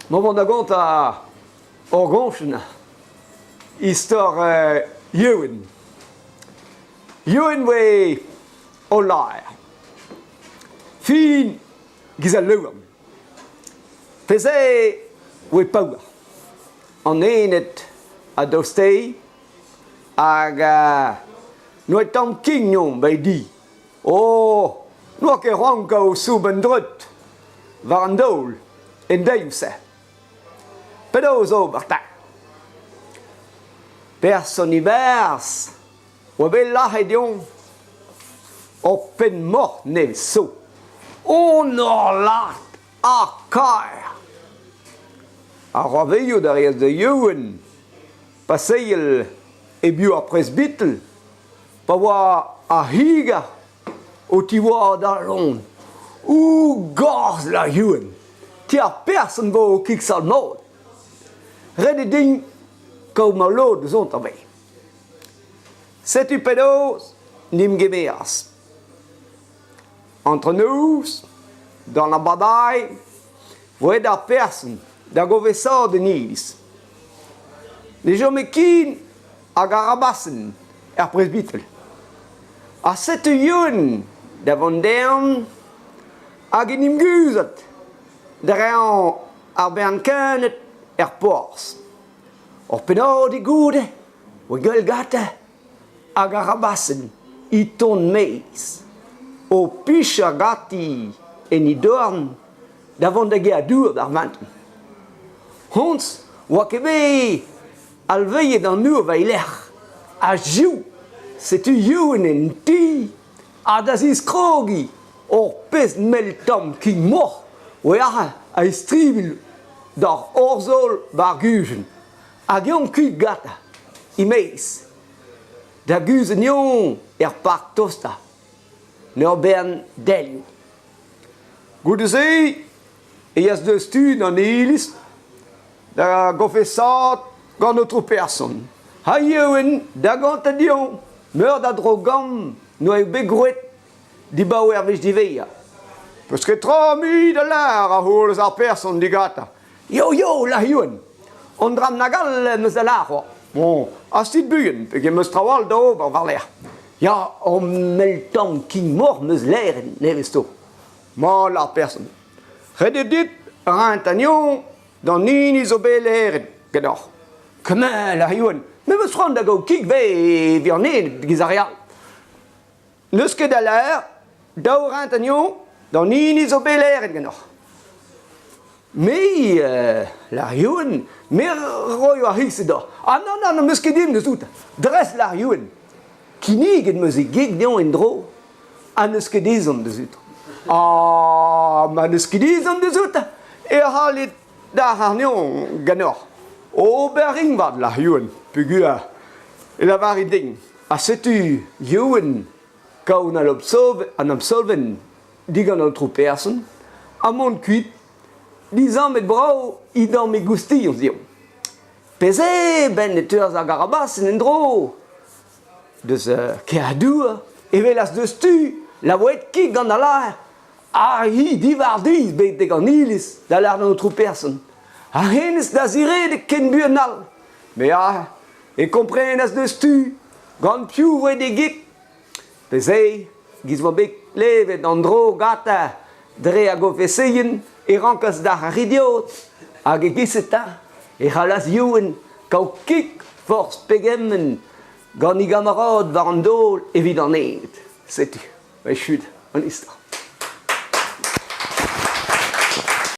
moment da gant a orgonchen istor Ewen. Ewen we o laer. Fin giz a leuam. Peze we power. An enet a dostei hag noe tam kignon bei di. O, noa ke ranka o sub en drut war an daol en deimse. Pedo zo barta. Person ibers o be lahe dion o pen mort ne so. On or lat a kaer. A raveio derrière de Ewen passeil e bio a presbitel pa oa a higa o ti oa da lon. Ou gorz la Ewen. Ti a person vo kik sal mod. Rede ding kao ma lod zont avei. Setu pedos nim gemeas. Entre nous, dans la bataille, voe da person da govessar de nilis. Les gens mekin a garabassen presbitel. A setu Ewen da vandern a genim guzet da rean ar bern kanet pors. Or penao di goude o gel gata a garabassen I ton meis. O picha gati en I dorn da vand da ge a dur dar vanten. Hons, oa kebe alveie dan nur veiler. A jiu, setu Ewen en ti, a da zis krogi, or pez mel tam king mor, oa a istrivil dar orzol bar gujen. A gion kuit gata, I meis. Da guzen yon park tosta, neur bern delio. Goude se, yas de stud an elis, da gofessat gant notre person. Ha Ewen da gant a dion, meur da drogam no e begrouet di baouer vech di veia. Peus ket 3 000 $ a holes ar person di gata. Yo, la Ewen, on dram nagal meus da laro. Bon, a stit bugen, pege meus trawal da ober war l'air. Ya, o mel tam king mor meus leren nevesto. Ma la person. Rede dit rent agnon dan nini zo be leren gedor. Kemen la Ewen, me meus ran da go kik ve virne gizaria. Neus ket da l'air, da o rent agnon dan nini zo be leren gedor. Me la Ewen, me roi a hisse da. Ah non, meus ket dim deus out. Dres la Ewen. Kiniget meus e geg dion en dro, a neus ket ezon deus out. Ah, ma neus ket ezon deus out. E halet da harnion ganor. O bering vad la Ewen, pegu a e la vari ding. A setu Ewen kaout an absolven digan al tro person, a mont kuit, dizan met brao I dan me goustions dion. Peze ben et eurs a garabassen en dro. Deus ke a dour, evelas deus tu, la voet kik gant a l'air. A hi divar diz bet de gant ilis da l'air d'an tro person. A hennes da zire de ken buenal. Me a, e komprenas deus tu, gant piou voet de gik. Peze, giz vo bet levet an dro gata dre a gofesseien e rankas da ridiot. Hag e giseta, e c'halas Ewen kau kik force pegemmen gant I gamarad war an dol evit an eet. Setu, chud, an istor.